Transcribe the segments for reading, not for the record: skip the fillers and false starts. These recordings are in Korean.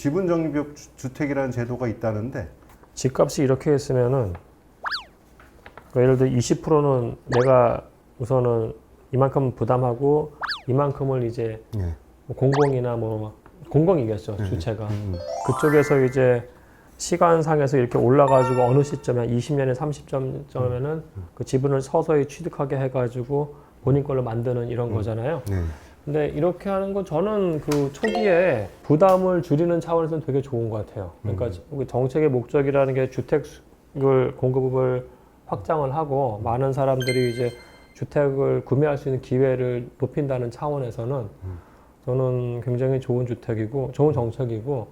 지분 적립 주택이라는 제도가 있다는데 집값이 이렇게 했으면은 예를 들어 20%는 내가 우선은 이만큼 부담하고 이만큼을 이제 예. 뭐 공공이나 뭐 공공이겠죠 네. 주체가 그쪽에서 이제 시간상에서 이렇게 올라가지고 어느 시점에 한 20년에 30점쯤에는 그 지분을 서서히 취득하게 해가지고 본인 걸로 만드는 이런 거잖아요. 네. 근데 이렇게 하는 건 저는 그 초기에 부담을 줄이는 차원에서는 되게 좋은 것 같아요. 그러니까 그 정책의 목적이라는 게 주택을 공급을 확장을 하고 많은 사람들이 이제 주택을 구매할 수 있는 기회를 높인다는 차원에서는 저는 굉장히 좋은 주택이고 좋은 정책이고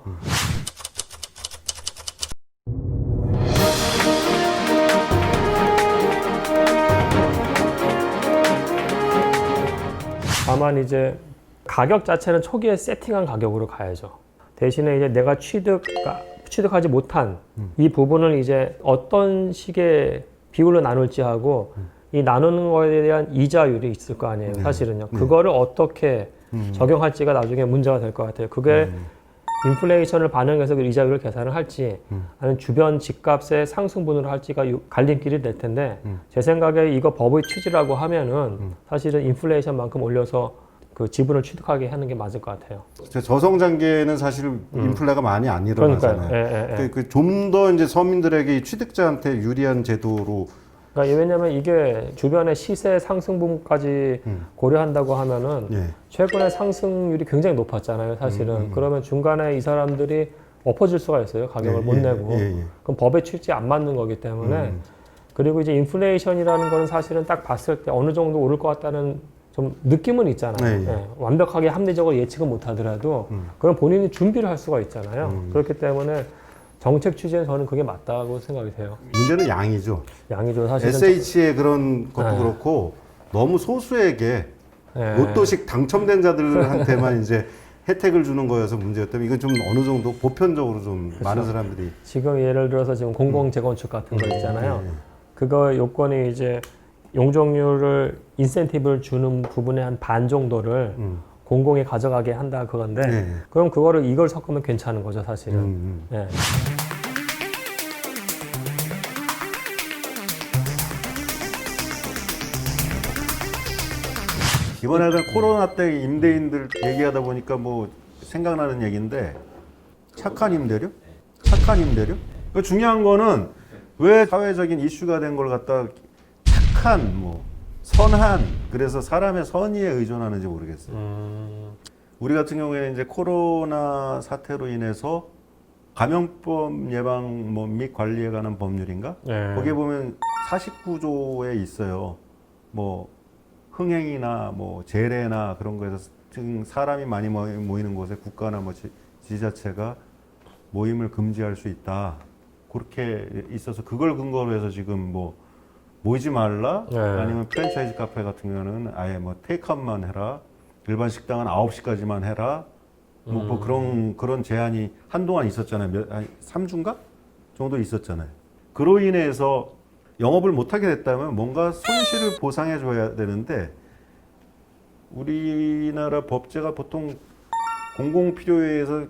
다만 이제 가격 자체는 초기에 세팅한 가격으로 가야죠. 대신에 이제 내가 취득하지 못한 이 부분을 이제 어떤 식의 비율로 나눌지 하고 이 나누는 거에 대한 이자율이 있을 거 아니에요. 사실은요. 그거를 어떻게 적용할지가 나중에 문제가 될 것 같아요. 그게 인플레이션을 반영해서 그 이자율을 계산을 할지 아니면 주변 집값의 상승분으로 할지가 갈림길이 될 텐데 제 생각에 이거 법의 취지라고 하면은 사실은 인플레이션만큼 올려서 그 지분을 취득하게 하는 게 맞을 것 같아요. 저성장기에는 사실 인플레가 많이 안 일어나잖아요. 좀 더 이제 서민들에게 이 취득자한테 유리한 제도로. 그러니까 왜냐하면 이게 주변의 시세 상승분까지 고려한다고 하면은 예. 최근에 상승률이 굉장히 높았잖아요, 사실은. 그러면 중간에 이 사람들이 엎어질 수가 있어요, 가격을 못 내고. 그럼 법의 취지에 안 맞는 거기 때문에. 그리고 이제 인플레이션이라는 거는 사실은 딱 봤을 때 어느 정도 오를 것 같다는 좀 느낌은 있잖아요. 예. 완벽하게 합리적으로 예측은 못 하더라도 그럼 본인이 준비를 할 수가 있잖아요. 그렇기 때문에 정책 취지에 저는 그게 맞다고 생각이 돼요. 문제는 양이죠. 양이죠. 사실은 SH의 그런 것도 그렇고 너무 소수에게 로또식 당첨된 자들한테만 이제 혜택을 주는 거여서 문제였다면 이건 좀 어느 정도 보편적으로 좀 그렇죠. 많은 사람들이 지금 예를 들어서 지금 공공 재건축 같은 거 있잖아요. 그거 요건이 이제 용적률을 인센티브를 주는 부분의 한 반 정도를 공공이 가져가게 한다 그건데 그럼 그거를 이걸 섞으면 괜찮은 거죠 사실은. 예. 이번에 코로나 때 임대인들 얘기하다 보니까 뭐 생각나는 얘기인데 착한 임대료? 착한 임대료? 그 중요한 거는 왜 사회적인 이슈가 된 걸 갖다 착한 뭐 선한 그래서 사람의 선의에 의존하는지 모르겠어요. 우리 같은 경우에는 이제 코로나 사태로 인해서 감염병 예방 및 관리에 관한 법률인가? 거기에 보면 49조에 있어요. 뭐 흥행이나 뭐 재래나 그런 거에서 지금 사람이 많이 모이는 곳에 국가나 뭐 지자체가 모임을 금지할 수 있다. 그렇게 있어서 그걸 근거로 해서 지금 뭐 모이지 말라 아니면 프랜차이즈 카페 같은 경우는 아예 뭐 테이크아웃만 해라. 일반 식당은 9시까지만 해라. 뭐 그런 제한이 한동안 있었잖아요. 한 3주인가? 정도 있었잖아요. 그로 인해서 영업을 못하게 됐다면 뭔가 손실을 보상해 줘야 되는데 우리나라 법제가 보통 공공 필요에 의해서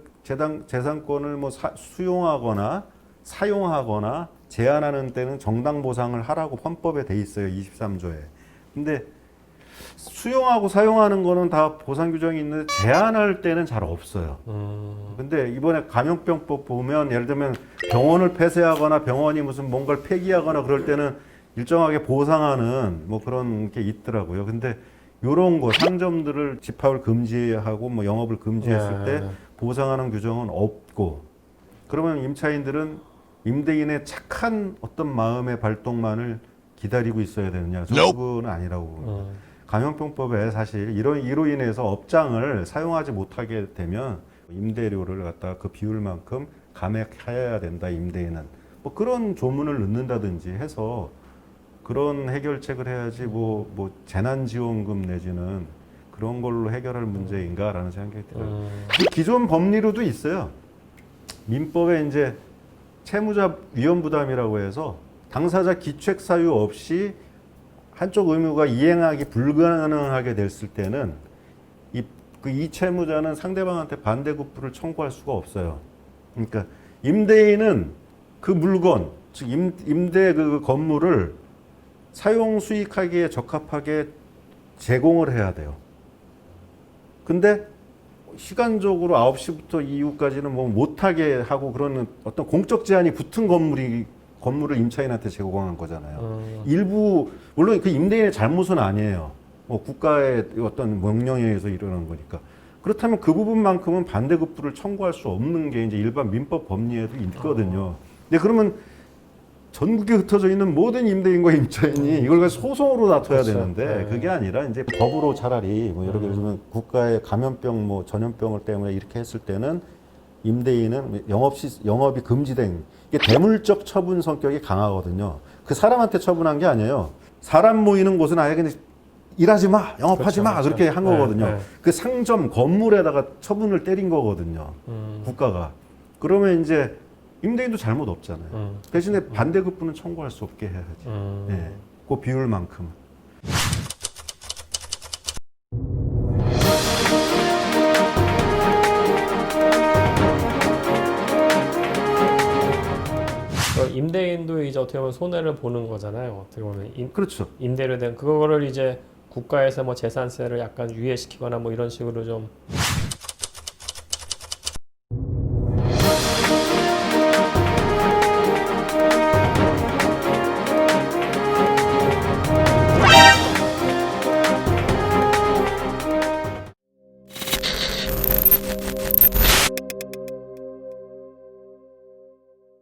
재산권을 뭐 수용하거나 사용하거나 제한하는 때는 정당 보상을 하라고 헌법에 돼 있어요. 23조에. 근데 수용하고 사용하는 거는 다 보상 규정이 있는데 제한할 때는 잘 없어요. 근데 이번에 감염병법 보면 예를 들면 병원을 폐쇄하거나 병원이 무슨 뭔가를 폐기하거나 그럴 때는 일정하게 보상하는 뭐 그런 게 있더라고요. 근데 요런 거 상점들을 집합을 금지하고 뭐 영업을 금지했을 때 보상하는 규정은 없고 그러면 임차인들은 임대인의 착한 어떤 마음의 발동만을 기다리고 있어야 되느냐? 저 부분은 아니라고 봅니다. 감염병법에 사실 이로 인해서 업장을 사용하지 못하게 되면 임대료를 갖다가 그 비율만큼 감액해야 된다 임대인은 뭐 그런 조문을 넣는다든지 해서 그런 해결책을 해야지 뭐 재난지원금 내지는 그런 걸로 해결할 문제인가라는 생각이 들어요. 기존 법리로도 있어요. 민법에 이제 채무자 위험부담이라고 해서 당사자 기책 사유 없이 한쪽 의무가 이행하기 불가능하게 됐을 때는 이 채무자는 상대방한테 반대급부를 청구할 수가 없어요. 그러니까 임대인은 그 물건, 즉 임대 그 건물을 사용 수익하기에 적합하게 제공을 해야 돼요. 근데 시간적으로 9시부터 이후까지는 뭐 못하게 하고 그러는 어떤 공적 제한이 붙은 건물을 임차인한테 제공한 거잖아요. 일부 물론 그 임대인의 잘못은 아니에요. 뭐 국가의 어떤 명령에 의해서 일어난 거니까. 그렇다면 그 부분만큼은 반대급부를 청구할 수 없는 게 이제 일반 민법 법리에도 있거든요. 근데 그러면 전국에 흩어져 있는 모든 임대인과 임차인이 이걸 가지고 소송으로 다퉈야 그렇죠. 되는데 네. 그게 아니라 이제 법으로 차라리 뭐 예를 들면 국가의 감염병 뭐 전염병을 때문에 이렇게 했을 때는 임대인은 영업이 금지된 이게 대물적 처분 성격이 강하거든요. 그 사람한테 처분한 게 아니에요. 사람 모이는 곳은 아예 그냥 일하지 마, 영업하지 그렇죠, 마 그렇죠. 그렇게 한 거거든요. 네, 네. 그 상점 건물에다가 처분을 때린 거거든요. 국가가. 그러면 이제 임대인도 잘못 없잖아요. 대신에 반대급부는 청구할 수 없게 해야지. 예, 그 비율만큼. 그럼 임대인도 이제 어떻게 보면 손해를 보는 거잖아요. 어떻게 보면 그렇죠. 임대료 된 그거를 이제 국가에서 뭐 재산세를 약간 유예시키거나 뭐 이런 식으로 좀